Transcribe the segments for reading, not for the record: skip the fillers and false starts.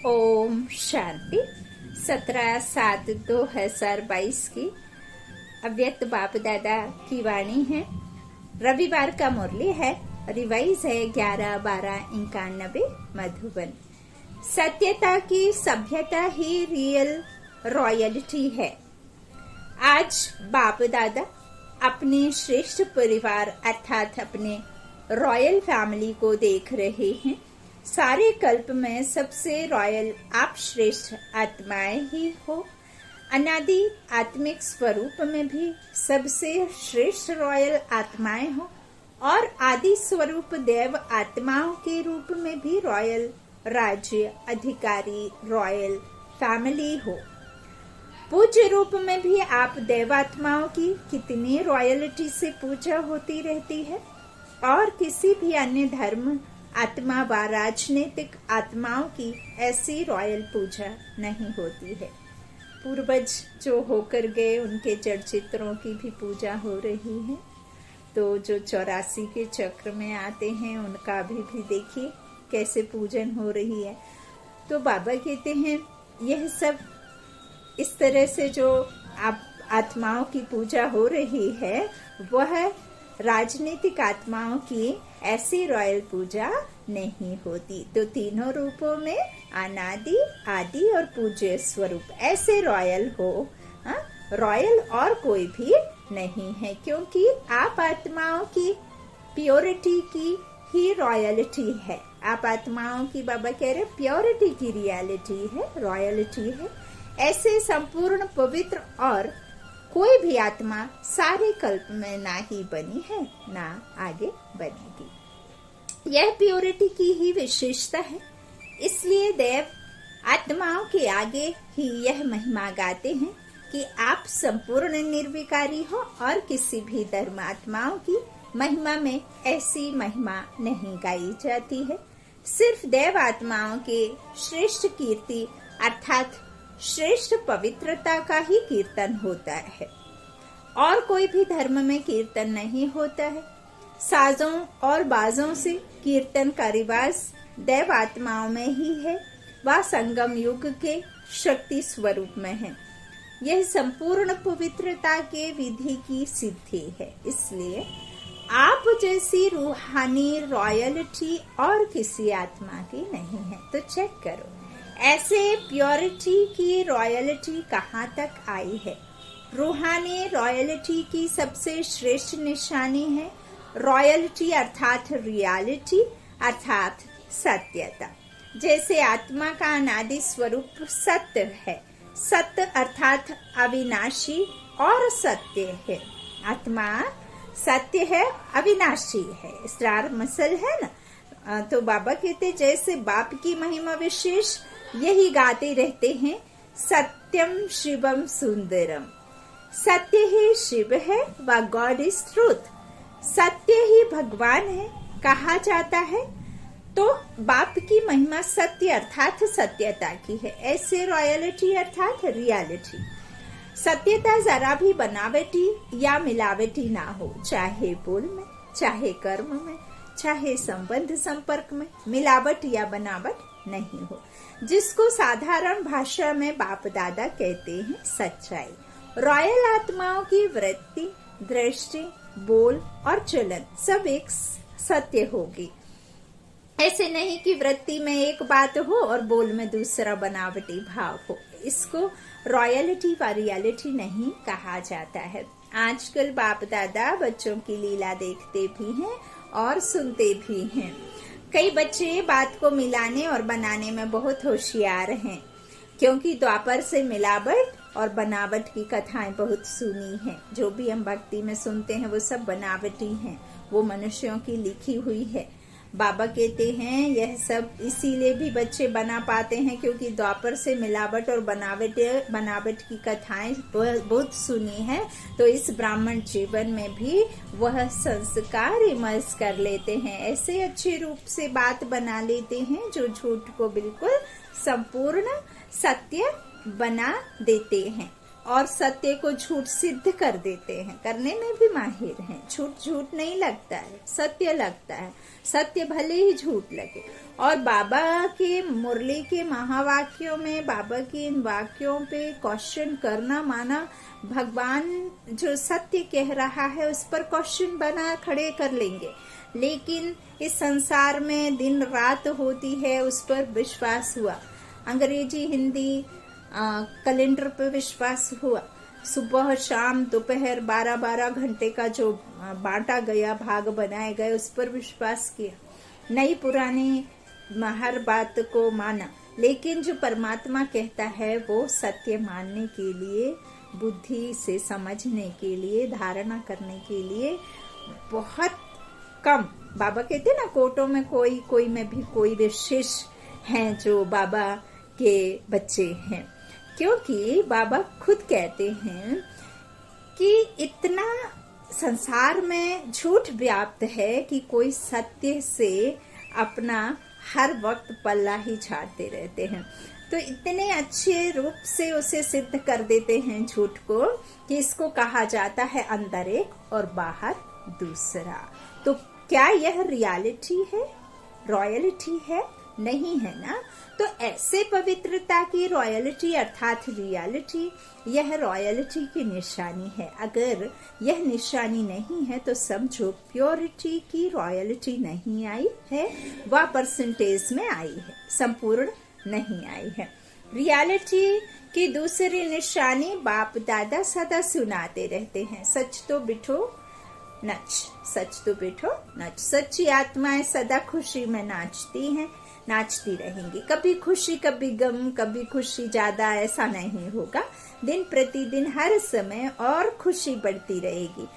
ओम शांति। 17/7/2022 की अव्यक्त बाप दादा की वाणी है। रविवार का मुरली है। रिवाइज है 11/12/91 मधुबन। सत्यता की सभ्यता ही रियल रॉयल्टी है। आज बाप दादा अपने श्रेष्ठ परिवार अर्थात अपने रॉयल फैमिली को देख रहे हैं। सारे कल्प में सबसे रॉयल आप श्रेष्ठ आत्माएं ही हो। अनादि आत्मिक स्वरूप में भी सबसे श्रेष्ठ रॉयल आत्माएं हो और आदि स्वरूप देव आत्माओं के रूप में भी रॉयल राज्य अधिकारी रॉयल फैमिली हो। पूज्य रूप में भी आप देवात्माओं की कितनी रॉयल्टी से पूजा होती रहती है और किसी भी अन्य धर्म आत्मा व राजनीतिक आत्माओं की ऐसी रॉयल पूजा नहीं होती है। पूर्वज जो होकर गए उनके जड़ चित्रों की भी पूजा हो रही है। तो जो 84 के चक्र में आते हैं उनका भी देखिए कैसे पूजन हो रही है। तो बाबा कहते हैं यह सब इस तरह से जो आत्माओं की पूजा हो रही है वह राजनीतिक आत्माओं की ऐसी रॉयल पूजा नहीं होती। तो तीनों रूपों में अनादि आदि और पूज्य स्वरूप ऐसे रॉयल हो। रॉयल और कोई भी नहीं है क्योंकि आप आत्माओं की प्योरिटी की ही रॉयलिटी है। आप आत्माओं की बाबा कह रहे प्योरिटी की रियलिटी है, रॉयलिटी है। ऐसे संपूर्ण पवित्र और कोई भी आत्मा सारे कल्प में ना ही बनी है ना आगे बनेगी। यह प्योरिटी की ही विशेषता है। इसलिए देव आत्माओं के आगे ही यह महिमा गाते हैं कि आप संपूर्ण निर्विकारी हो और किसी भी धर्म आत्माओं की महिमा में ऐसी महिमा नहीं गाई जाती है। सिर्फ देव आत्माओं के श्रेष्ठ कीर्ति अर्थात श्रेष्ठ पवित्रता का ही कीर्तन होता है और कोई भी धर्म में कीर्तन नहीं होता है। साजों और बाजों से कीर्तन का रिवाज देव आत्माओं में ही है। वह संगम युग के शक्ति स्वरूप में है। यह संपूर्ण पवित्रता के विधि की सिद्धि है। इसलिए आप जैसी रूहानी रॉयल्टी और किसी आत्मा की नहीं है। तो चेक करो ऐसे प्योरिटी की रॉयल्टी कहाँ तक आई है। रूहानी रॉयल्टी की सबसे श्रेष्ठ निशानी है रॉयल्टी अर्थात रियलिटी अर्थात सत्यता। जैसे आत्मा का अनादि स्वरूप सत्य है। सत्य अर्थात अविनाशी और सत्य है। आत्मा सत्य है, अविनाशी है। स्टार मसल है ना। तो बाबा कहते जैसे बाप की महिमा विशेष यही गाते रहते हैं, सत्यम शिवम सुंदरम। सत्य ही शिव है व गॉड इज ट्रूथ। सत्य ही भगवान है कहा जाता है। तो बाप की महिमा सत्य अर्थात सत्यता की है। ऐसे रॉयल्टी अर्थात रियलिटी। सत्यता जरा भी बनावटी या मिलावटी ना हो, चाहे बोल में, चाहे कर्म में, चाहे संबंध संपर्क में मिलावट या बनावट नहीं हो, जिसको साधारण भाषा में बाप दादा कहते हैं सच्चाई। रॉयल आत्माओं की वृत्ति, दृष्टि, बोल और चलन सब एक सत्य होगी। ऐसे नहीं कि वृत्ति में एक बात हो और बोल में दूसरा बनावटी भाव हो। इसको रॉयल्टी व रियलिटी नहीं कहा जाता है। आजकल बाप दादा बच्चों की लीला देखते भी हैं और सुनते भी हैं। कई बच्चे बात को मिलाने और बनाने में बहुत होशियार हैं क्योंकि द्वापर से मिलावट और बनावट की कथाएं बहुत सुनी हैं। जो भी हम भक्ति में सुनते हैं वो सब बनावटी हैं, वो मनुष्यों की लिखी हुई है। बाबा कहते हैं यह सब इसीलिए भी बच्चे बना पाते हैं क्योंकि द्वापर से मिलावट और बनावट की कथाएं बहुत सुनी है। तो इस ब्राह्मण जीवन में भी वह संस्कार इमर्स कर लेते हैं। ऐसे अच्छे रूप से बात बना लेते हैं जो झूठ को बिल्कुल संपूर्ण सत्य बना देते हैं और सत्य को झूठ सिद्ध कर देते हैं, करने में भी माहिर हैं। झूठ झूठ नहीं लगता है, सत्य लगता है, सत्य भले ही झूठ लगे। और बाबा के मुरली के महावाक्यों में, बाबा के इन वाक्यों पे क्वेश्चन करना माना भगवान जो सत्य कह रहा है उस पर क्वेश्चन बना खड़े कर लेंगे। लेकिन इस संसार में दिन रात होती है, उस पर विश्वास हुआ। अंग्रेजी हिंदी कैलेंडर पे विश्वास हुआ। सुबह शाम दोपहर 12-12 घंटे का जो बांटा गया, भाग बनाए गए, उस पर विश्वास किया। नई पुरानी हर बात को माना। लेकिन जो परमात्मा कहता है वो सत्य मानने के लिए, बुद्धि से समझने के लिए, धारणा करने के लिए बहुत कम। बाबा कहते ना, कोटों में कोई में भी कोई विशेष हैं जो बाबा के बच्चे हैं। क्योंकि बाबा खुद कहते हैं कि इतना संसार में झूठ व्याप्त है कि कोई सत्य से अपना हर वक्त पल्ला ही झाड़ते रहते हैं। तो इतने अच्छे रूप से उसे सिद्ध कर देते हैं झूठ को कि इसको कहा जाता है अंदर एक और बाहर दूसरा। तो क्या यह रियलिटी है, रॉयलिटी है? नहीं है ना। तो ऐसे पवित्रता की रॉयलिटी अर्थात रियलिटी, यह रॉयलिटी की निशानी है। अगर यह निशानी नहीं है तो समझो प्योरिटी की रॉयलिटी नहीं आई है, वह परसेंटेज में आई है, संपूर्ण नहीं आई है। रियलिटी की दूसरी निशानी बाप दादा सदा सुनाते रहते हैं, सच तो बिठो नच, सच तो बिठो नच। सच्ची आत्माएं सदा खुशी में नाचती हैं, नाचती रहेंगी। कभी खुशी कभी गम, कभी खुशी ज्यादा, ऐसा नहीं होगा। दिन प्रतिदिन हर समय और खुशी बढ़ती रहेगी।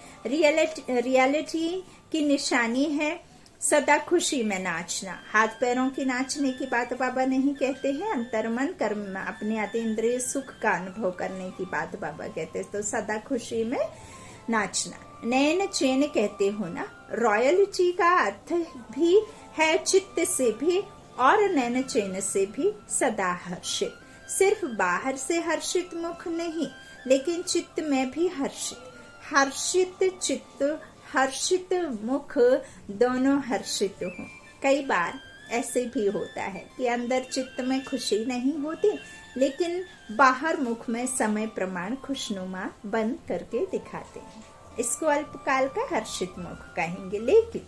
रियलिटी की निशानी है सदा खुशी में नाचना। हाथ पैरों की नाचने की बात बाबा नहीं कहते हैं, अंतर्मन कर्म अपने अतीन्द्रिय सुख का अनुभव करने की बात बाबा कहते हैं। तो सदा खुशी में नाचना। नैन चैन कहते हो ना, रॉयलिटी का अर्थ भी है चित्त से भी और नैन चैन से भी सदा हर्षित। सिर्फ बाहर से हर्षित मुख नहीं, लेकिन चित्त में भी हर्षित। हर्षित चित्त, हर्षित मुख, दोनों हर्षित हो। कई बार ऐसे भी होता है कि अंदर चित्त में खुशी नहीं होती, लेकिन बाहर मुख में समय प्रमाण खुशनुमा बन करके दिखाते हैं। इसको अल्पकाल का हर्षित मुख कहेंगे। लेकिन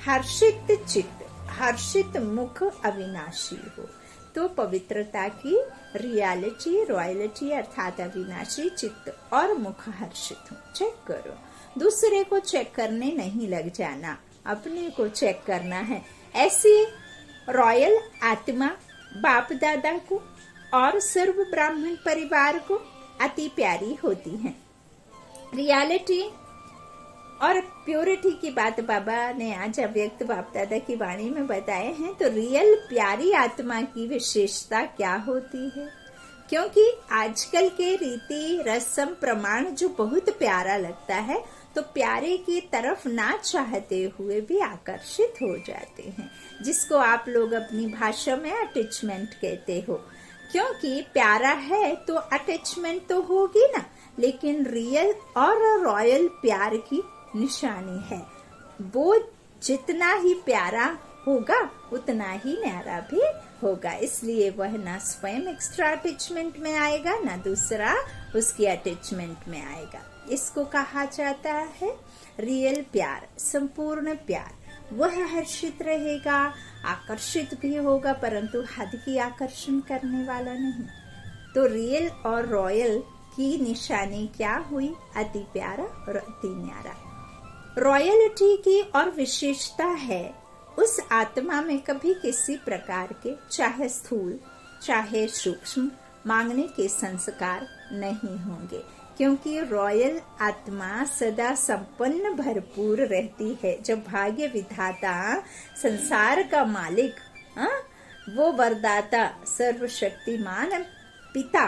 हर्षित चित्त, हर्षित मुख अविनाशी हो। तो पवित्रता की रियलिटी, रॉयलिटी अर्थात अविनाशी चित्त और मुख हर्षित हो। चेक करो, दूसरे को चेक करने नहीं लग जाना, अपने को चेक करना है। ऐसी रॉयल आत्मा बाप दादा को और सर्व ब्राह्मण परिवार को अति प्यारी होती है। रियलिटी और प्योरिटी की बात बाबा ने आज अव्यक्त बाप दादा की वाणी में बताए हैं। तो रियल प्यारी आत्मा की विशेषता क्या होती है? क्योंकि आजकल के रीति रस्म प्रमाण जो बहुत प्यारा लगता है, तो प्यारे की तरफ ना चाहते हुए भी आकर्षित हो जाते हैं, जिसको आप लोग अपनी भाषा में अटैचमेंट कहते हो। क्योंकि प्यारा है तो अटैचमेंट तो होगी ना, लेकिन रियल और रॉयल प्यार की निशानी है। वो जितना ही प्यारा होगा उतना ही न्यारा भी होगा। इसलिए वह ना स्वयं एक्स्ट्रा अटैचमेंट में आएगा, ना दूसरा उसकी अटैचमेंट में आएगा। इसको कहा जाता है रियल प्यार, संपूर्ण प्यार। वह हर्षित रहेगा, आकर्षित भी होगा, परंतु हद की आकर्षण करने वाला नहीं। तो रियल और रॉयल की निशानी क्या हुई? अति प्यारा और अति न्यारा। रॉयलिटी की और विशेषता है उस आत्मा में कभी किसी प्रकार के, चाहे स्थूल चाहे सूक्ष्म, मांगने के संस्कार नहीं होंगे। क्योंकि रॉयल आत्मा सदा संपन्न भरपूर रहती है। जब भाग्य विधाता, संसार का मालिक, वो वरदाता, सर्वशक्तिमान पिता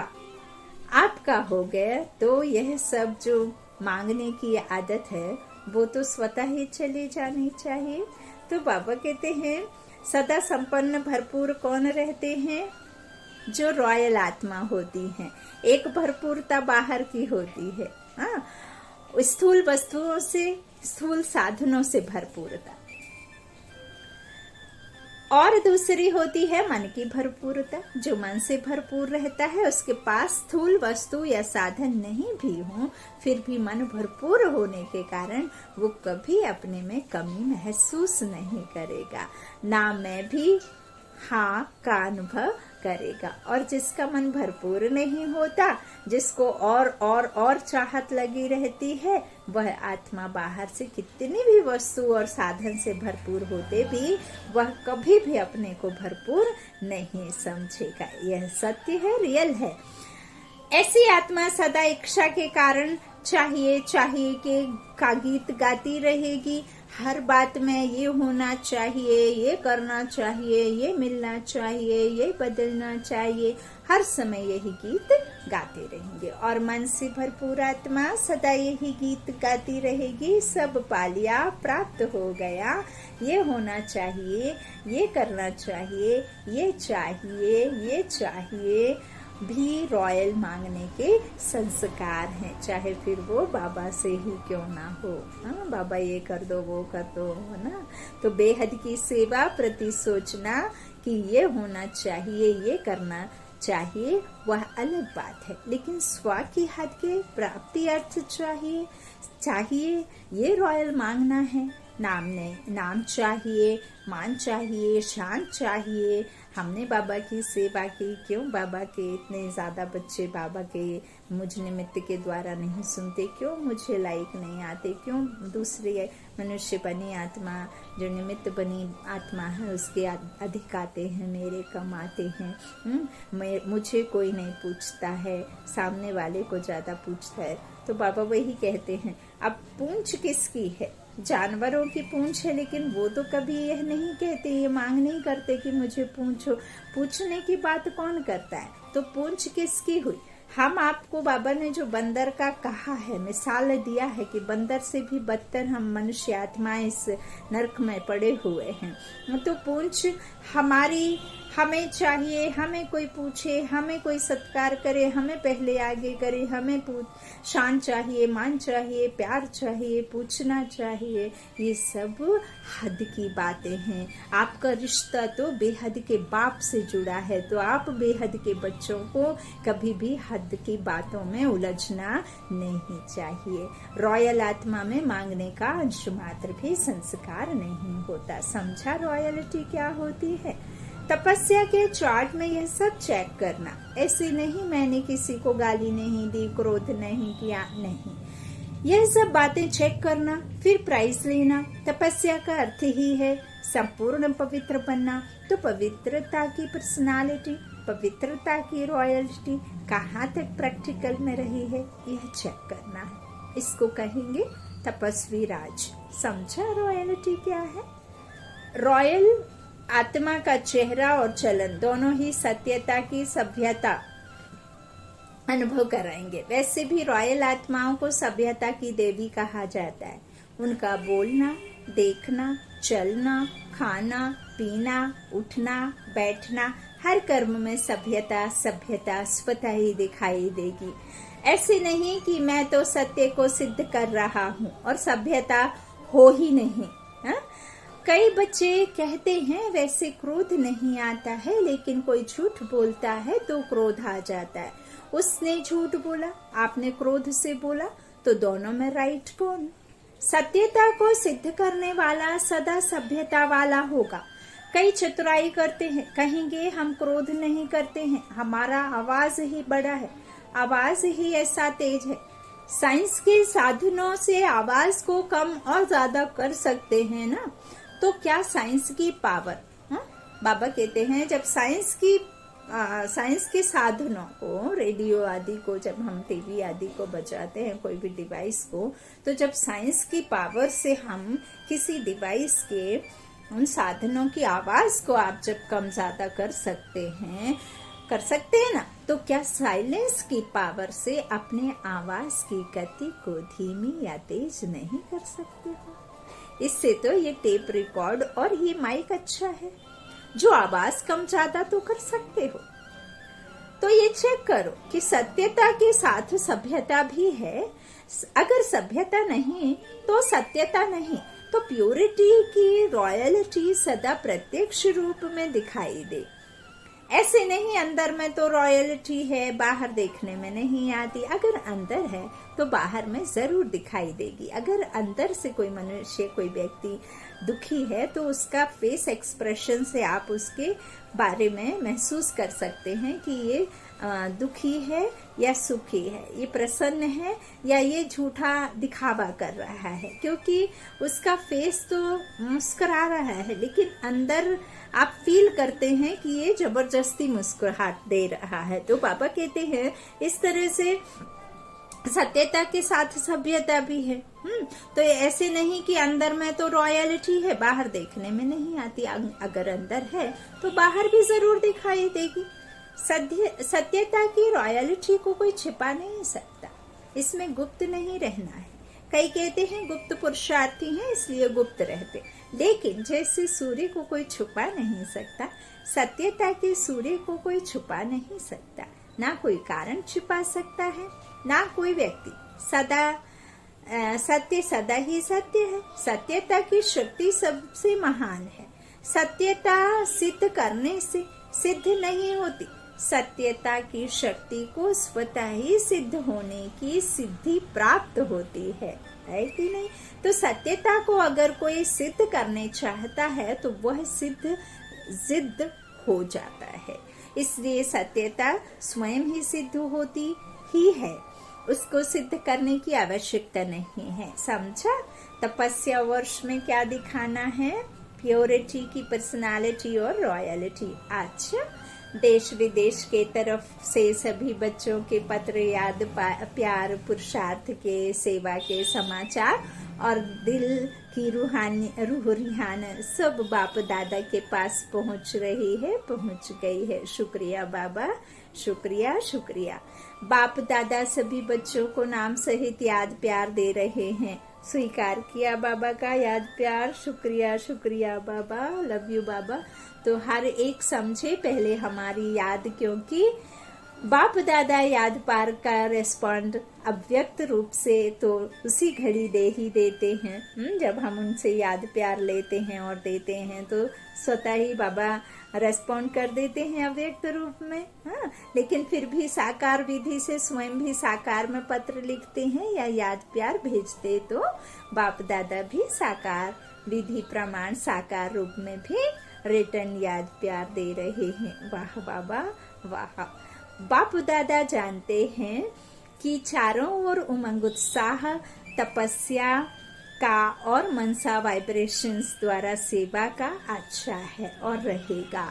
आपका हो गया, तो यह सब जो मांगने की आदत है वो तो स्वतः ही चली जानी चाहिए। तो बाबा कहते हैं सदा संपन्न भरपूर कौन रहते हैं? जो रॉयल आत्मा होती है। एक भरपूरता बाहर की होती है, हाँ, स्थूल वस्तुओं से, स्थूल साधनों से भरपूरता। और दूसरी होती है मन की भरपूरता। जो मन से भरपूर रहता है, उसके पास स्थूल वस्तु या साधन नहीं भी हो, फिर भी मन भरपूर होने के कारण वो कभी अपने में कमी महसूस नहीं करेगा, ना मैं भी हाँ का अनुभव करेगा। और जिसका मन भरपूर नहीं होता, जिसको और चाहत लगी रहती है, वह आत्मा बाहर से कितनी भी वस्तु और साधन से भरपूर होते भी वह कभी भी अपने को भरपूर नहीं समझेगा। यह सत्य है, रियल है। ऐसी आत्मा सदा इच्छा के कारण चाहिए के का गीत गाती रहेगी। हर बात में ये होना चाहिए, ये करना चाहिए, ये मिलना चाहिए, ये बदलना चाहिए, हर समय यही गीत गाते रहेंगे। और मन से भरपूर आत्मा सदा यही गीत गाती रहेगी। सब पा लिया, प्राप्त हो गया, ये होना चाहिए, ये करना चाहिए, ये चाहिए भी रॉयल मांगने के संस्कार हैं, चाहे फिर वो बाबा से ही क्यों ना हो। हाँ, बाबा ये कर दो, वो कर दो, है ना। तो बेहद की सेवा प्रति सोचना कि ये होना चाहिए, ये करना चाहिए, वह अलग बात है। लेकिन स्व की हद के प्राप्ति अर्थ चाहिए, ये रॉयल मांगना है। नाम चाहिए, मान चाहिए, शान चाहिए। हमने बाबा की सेवा की, क्यों बाबा के इतने ज्यादा बच्चे बाबा के मुझ निमित्त के द्वारा नहीं सुनते, क्यों मुझे लाइक नहीं आते, क्यों दूसरे मनुष्य बनी आत्मा, जो निमित्त बनी आत्मा है, उसके अधिक आते हैं, मेरे कम आते हैं। मुझे कोई नहीं पूछता है, सामने वाले को ज्यादा पूछता है। तो बाबा वही कहते हैं, अब पूंछ किसकी है? जानवरों की पूंछ है, लेकिन वो तो कभी यह नहीं कहते, ये मांग नहीं करते कि मुझे पूछो। पूछने की बात कौन करता है? तो पूंछ किसकी हुई? हम आपको बाबा ने जो बंदर का कहा है, मिसाल दिया है कि बंदर से भी बदतर हम मनुष्य आत्माएं इस नरक में पड़े हुए हैं। तो पूंछ हमारी, हमें चाहिए, हमें कोई पूछे, हमें कोई सत्कार करे, हमें पहले आगे करे, हमें शान चाहिए, मान चाहिए, प्यार चाहिए, पूछना चाहिए। ये सब हद की बातें हैं। आपका रिश्ता तो बेहद के बाप से जुड़ा है, तो आप बेहद के बच्चों को कभी भी हद की बातों में उलझना नहीं चाहिए। रॉयल आत्मा में मांगने का अंश मात्र भी संस्कार नहीं होता। समझा रॉयल्टी क्या होती है? तपस्या के चार्ट में यह सब चेक करना। ऐसे नहीं मैंने किसी को गाली नहीं दी, क्रोध नहीं किया, नहीं, यह सब बातें चेक करना, फिर प्राइज लेना। तपस्या का अर्थ ही है संपूर्ण पवित्र बनना। तो पवित्रता की पर्सनालिटी, पवित्रता की रॉयल्टी कहाँ तक प्रैक्टिकल में रही है, यह चेक करना है। इसको कहेंगे तपस्वी राज। समझा रॉयल्टी क्या है? रॉयल आत्मा का चेहरा और चलन दोनों ही सत्यता की सभ्यता अनुभव कराएंगे। वैसे भी रॉयल आत्माओं को सभ्यता की देवी कहा जाता है। उनका बोलना, देखना, चलना, खाना, पीना, उठना, बैठना, हर कर्म में सभ्यता स्वतः ही दिखाई देगी। ऐसे नहीं कि मैं तो सत्य को सिद्ध कर रहा हूँ और सभ्यता हो ही नहीं। हा? कई बच्चे कहते हैं वैसे क्रोध नहीं आता है, लेकिन कोई झूठ बोलता है तो क्रोध आ जाता है। उसने झूठ बोला, आपने क्रोध से बोला, तो दोनों में राइट कौन? सत्यता को सिद्ध करने वाला सदा सभ्यता वाला होगा। कई चतुराई करते हैं, कहेंगे हम क्रोध नहीं करते हैं, हमारा आवाज ही बड़ा है, आवाज ही ऐसा तेज है। साइंस के साधनों से आवाज को कम और ज्यादा कर सकते हैं ना, तो क्या साइंस की पावर? बाबा कहते हैं जब साइंस के साधनों को, रेडियो आदि को, जब हम टीवी आदि को बजाते हैं, कोई भी डिवाइस को, तो जब साइंस की पावर से हम किसी डिवाइस के उन साधनों की आवाज को आप जब कम ज्यादा कर सकते हैं ना, तो क्या साइलेंस की पावर से अपने आवाज की गति को धीमी या तेज नहीं कर सकते हो? इससे तो ये टेप रिकॉर्ड और ये माइक अच्छा है, जो आवाज कम ज्यादा तो कर सकते हो। ये चेक करो कि सत्यता के साथ सभ्यता भी है। अगर सभ्यता नहीं तो सत्यता नहीं, तो प्योरिटी की रॉयल्टी सदा प्रत्यक्ष रूप में दिखाई दे। ऐसे नहीं अंदर में तो रॉयल्टी है, बाहर देखने में नहीं आती। अगर अंदर है तो बाहर में जरूर दिखाई देगी। अगर अंदर से कोई मनुष्य, कोई व्यक्ति दुखी है तो उसका फेस एक्सप्रेशन से आप उसके बारे में महसूस कर सकते हैं कि ये दुखी है या सुखी है, ये प्रसन्न है या ये झूठा दिखावा कर रहा है, क्योंकि उसका फेस तो मुस्कुरा रहा है लेकिन अंदर आप फील करते हैं कि ये जबरदस्ती मुस्कुराहट दे रहा है। तो पापा कहते हैं इस तरह से सत्यता के साथ सभ्यता भी है। तो ऐसे नहीं कि अंदर में तो रॉयल्टी है, बाहर देखने में नहीं आती। अगर अंदर है तो बाहर भी जरूर दिखाई देगी। सत्यता की रॉयल्टी को कोई छिपा नहीं सकता, इसमें गुप्त नहीं रहना है। कई कहते हैं गुप्त पुरुषार्थी हैं इसलिए गुप्त रहते, लेकिन जैसे सूर्य को कोई छुपा नहीं सकता, सत्यता के सूर्य को कोई छुपा नहीं सकता। ना कोई कारण छुपा सकता है, ना कोई व्यक्ति। सत्य सदा ही सत्य है। सत्यता की शक्ति सबसे महान है। सत्यता सिद्ध करने से सिद्ध नहीं होती। सत्यता की शक्ति को स्वतः ही सिद्ध होने की सिद्धि प्राप्त होती है कि नहीं? तो सत्यता को अगर कोई सिद्ध करने चाहता है तो वह सिद्ध हो जाता है। इसलिए सत्यता स्वयं ही सिद्ध होती ही है, उसको सिद्ध करने की आवश्यकता नहीं है। समझा? तपस्या वर्ष में क्या दिखाना है? प्योरिटी की पर्सनालिटी और रॉयल्टी। अच्छा, देश विदेश के तरफ से सभी बच्चों के पत्र, याद, प्यार, पुरुषार्थ के, सेवा के समाचार और दिल की रूहान सब बाप दादा के पास पहुंच रही है, पहुंच गई है। शुक्रिया बाबा, शुक्रिया शुक्रिया। बाप दादा सभी बच्चों को नाम सहित याद प्यार दे रहे हैं। स्वीकार किया बाबा का याद प्यार। शुक्रिया शुक्रिया बाबा, लव यू बाबा। तो हर एक समझे पहले हमारी याद, क्योंकि बाप दादा याद पार का रेस्पॉन्ड अव्यक्त रूप से तो उसी घड़ी दे ही देते हैं। जब हम उनसे याद प्यार लेते हैं और देते हैं तो स्वतः ही बाबा रेस्पॉन्ड कर देते हैं अव्यक्त रूप में। हाँ, लेकिन फिर भी साकार विधि से स्वयं भी साकार में पत्र लिखते हैं या याद प्यार भेजते तो बाप दादा भी साकार विधि प्रमाण साकार रूप में भी रिटर्न याद प्यार दे रहे हैं। वाह बाबा वाह। बाप दादा जानते हैं कि चारों ओर उमंग, उत्साह, तपस्या का और मनसा वाइब्रेशंस द्वारा सेवा का अच्छा है और रहेगा।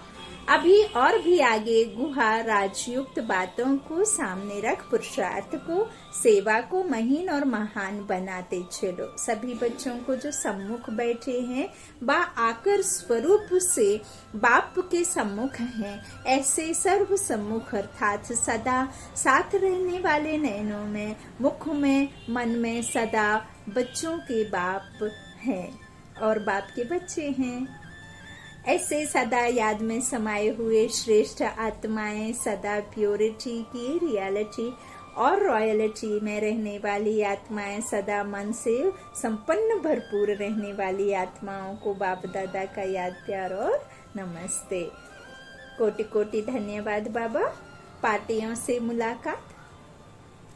अभी और भी आगे गुहा राजयुक्त बातों को सामने रख पुरुषार्थ को, सेवा को महीन और महान बनाते चलो। सभी बच्चों को जो सम्मुख बैठे हैं बा आकर स्वरूप से बाप के सम्मुख हैं, ऐसे सर्व सम्मुख अर्थात सदा साथ रहने वाले नयनों में, मुख में, मन में सदा बच्चों के बाप हैं और बाप के बच्चे हैं। ऐसे सदा याद में समाये हुए श्रेष्ठ आत्माएं, सदा प्योरिटी की रियलिटी और रॉयल्टी में रहने वाली आत्माएं, सदा मन से संपन्न भरपूर रहने वाली आत्माओं को बाप दादा का याद प्यार और नमस्ते। कोटि कोटि धन्यवाद बाबा। पार्टियों से मुलाकात।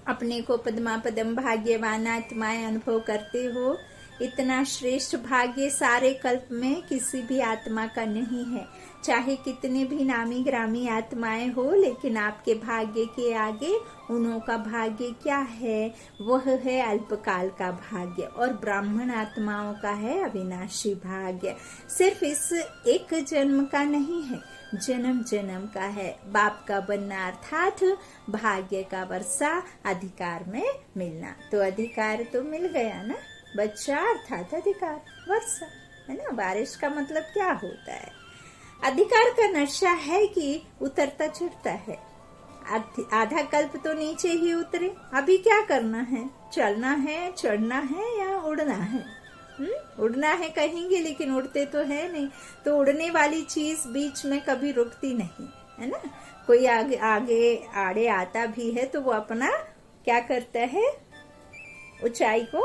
अपने को पद्मा पदम भाग्यवान आत्माएं अनुभव करते हो। इतना श्रेष्ठ भाग्य सारे कल्प में किसी भी आत्मा का नहीं है। चाहे कितने भी नामी ग्रामी आत्माएं हो, लेकिन आपके भाग्य के आगे उन्हों का भाग्य क्या है? वह है अल्पकाल का भाग्य और ब्राह्मण आत्माओं का है अविनाशी भाग्य। सिर्फ इस एक जन्म का नहीं है, जन्म जन्म का है। बाप का बनना अर्थात भाग्य का वर्षा, अधिकार में मिलना। तो अधिकार तो मिल गया ना, बच्चा अर्थात अधिकार, वर्षा है ना। बारिश का मतलब क्या होता है? अधिकार का नशा है कि उतरता चढ़ता है। आधा कल्प तो नीचे ही उतरे। अभी क्या करना है? चलना है, चढ़ना है या उड़ना है? उड़ना है कहेंगे, लेकिन उड़ते तो है नहीं। तो उड़ने वाली चीज बीच में कभी रुकती नहीं है ना। कोई आगे आगे आड़े आता भी है तो वो अपना क्या करता है, ऊंचाई को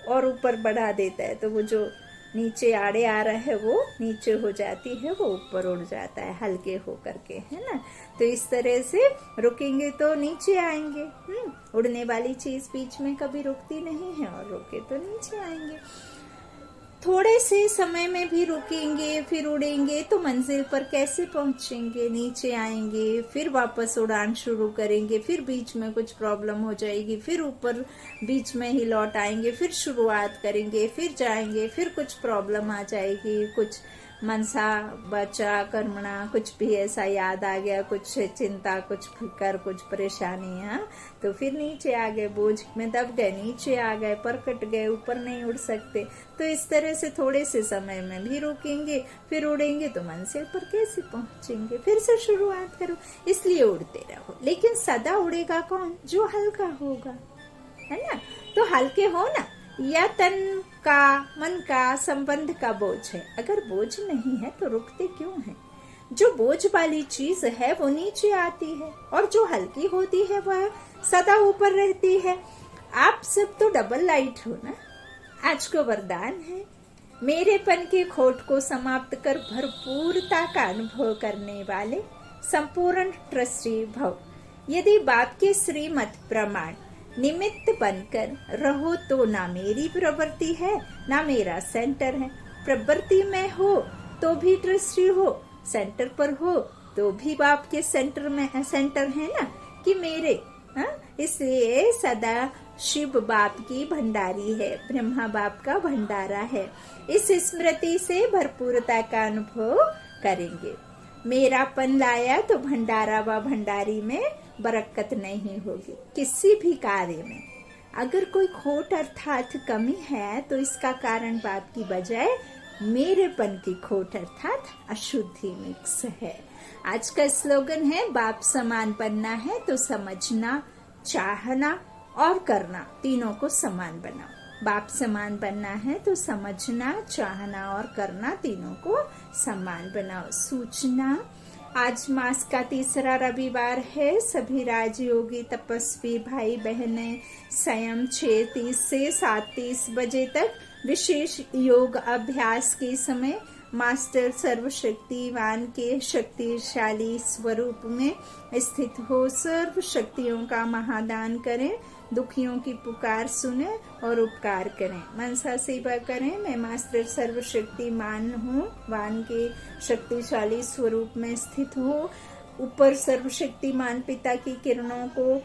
और ऊपर बढ़ा देता है, तो वो जो नीचे आड़े आ रहा है वो नीचे हो जाती है, वो ऊपर उड़ जाता है हल्के हो करके, है ना। तो इस तरह से रुकेंगे तो नीचे आएंगे। उड़ने वाली चीज बीच में कभी रुकती नहीं है, और रुके तो नीचे आएंगे। थोड़े से समय में भी रुकेंगे फिर उड़ेंगे तो मंजिल पर कैसे पहुंचेंगे, नीचे आएंगे फिर वापस उड़ान शुरू करेंगे, फिर बीच में कुछ प्रॉब्लम हो जाएगी, फिर ऊपर बीच में ही लौट आएंगे, फिर शुरुआत करेंगे, फिर जाएंगे, फिर कुछ प्रॉब्लम आ जाएगी, कुछ मनसा बचा कर्मणा, कुछ भी ऐसा याद आ गया, कुछ चिंता, कुछ फिकर, कुछ परेशानियां, तो फिर नीचे आ गए, बोझ में दब गए, नीचे आ गए, पर कट गए, ऊपर नहीं उड़ सकते। तो इस तरह से थोड़े से समय में भी रुकेंगे फिर उड़ेंगे तो मंजिल पर कैसे पहुंचेंगे, फिर से शुरुआत करो। इसलिए उड़ते रहो, लेकिन सदा उड़ेगा कौन, जो हल्का होगा, है ना। तो हल्के हो ना, या तन का मन का संबंध का बोझ है, अगर बोझ नहीं है तो रुकते क्यों हैं। जो बोझ वाली चीज है वो नीचे आती है, और जो हल्की होती है वह सदा ऊपर रहती है। आप सब तो डबल लाइट हो ना। आज को वरदान है, मेरेपन के खोट को समाप्त कर भरपूरता का अनुभव करने वाले संपूर्ण ट्रस्टी भव। यदि बाप के श्रीमत प्रमाण निमित्त बनकर रहो तो ना मेरी प्रवृत्ति है ना मेरा सेंटर है। प्रवृत्ति में हो तो भी ट्रस्टी हो, सेंटर पर हो तो भी बाप के सेंटर है ना कि मेरे। इसलिए सदा शिव बाप की भंडारी है, ब्रह्मा बाप का भंडारा है। इस स्मृति से भरपूरता का अनुभव करेंगे। मेरापन लाया तो भंडारा व भंडारी में बरकत नहीं होगी। किसी भी कार्य में अगर कोई खोट अर्थात कमी है तो इसका कारण बाप की बजाय मेरेपन की खोट अर्थात अशुद्धि मिक्स है। आज का स्लोगन है, बाप समान बनना है तो समझना, चाहना और करना तीनों को समान बनाओ। बाप समान बनना है तो समझना, चाहना और करना तीनों को समान बनाओ। सूचना, आज मास का तीसरा रविवार है। सभी राजयोगी तपस्वी भाई बहनें स्वयं 6:30 से 7:30 बजे तक विशेष योग अभ्यास के समय मास्टर सर्वशक्तिवान के शक्तिशाली स्वरूप में स्थित हो सर्व शक्तियों का महादान करें, दुखियों की पुकार सुने और उपकार करें, मनसा सेवा करें। मैं मास्टर सर्वशक्तिमान हूँ, वान के शक्तिशाली स्वरूप में स्थित हो। ऊपर सर्वशक्तिमान पिता की किरणों को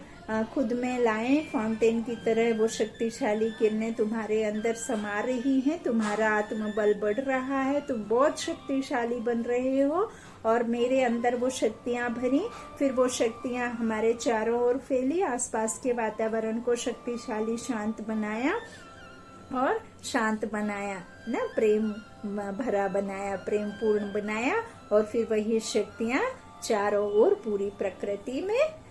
खुद में लाएं, फाउंटेन की तरह वो शक्तिशाली किरणें तुम्हारे अंदर समा रही हैं। तुम्हारा आत्मबल बढ़ रहा है, तुम बहुत शक्तिशाली बन रहे हो और मेरे अंदर वो शक्तियां भरी। फिर वो शक्तियां हमारे चारों ओर फैली, आसपास के वातावरण को शक्तिशाली शांत बनाया और शांत बनाया ना, प्रेम भरा बनाया, प्रेम पूर्ण बनाया। और फिर वही शक्तियां चारों ओर पूरी प्रकृति में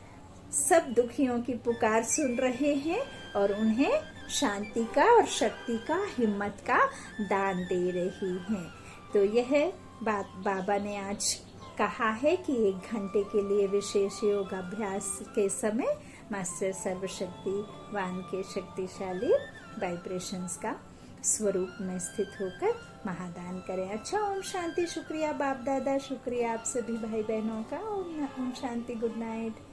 सब दुखियों की पुकार सुन रहे हैं और उन्हें शांति का और शक्ति का, हिम्मत का दान दे रही हैं। तो यह बात बाबा ने आज कहा है कि 1 घंटे के लिए विशेष योग अभ्यास के समय मास्टर सर्वशक्तिवान के शक्तिशाली वाइब्रेशंस का स्वरूप में स्थित होकर महादान करें। अच्छा, ओम शांति। शुक्रिया बाप दादा, शुक्रिया आप सभी भाई बहनों का। Om Shanti, good night.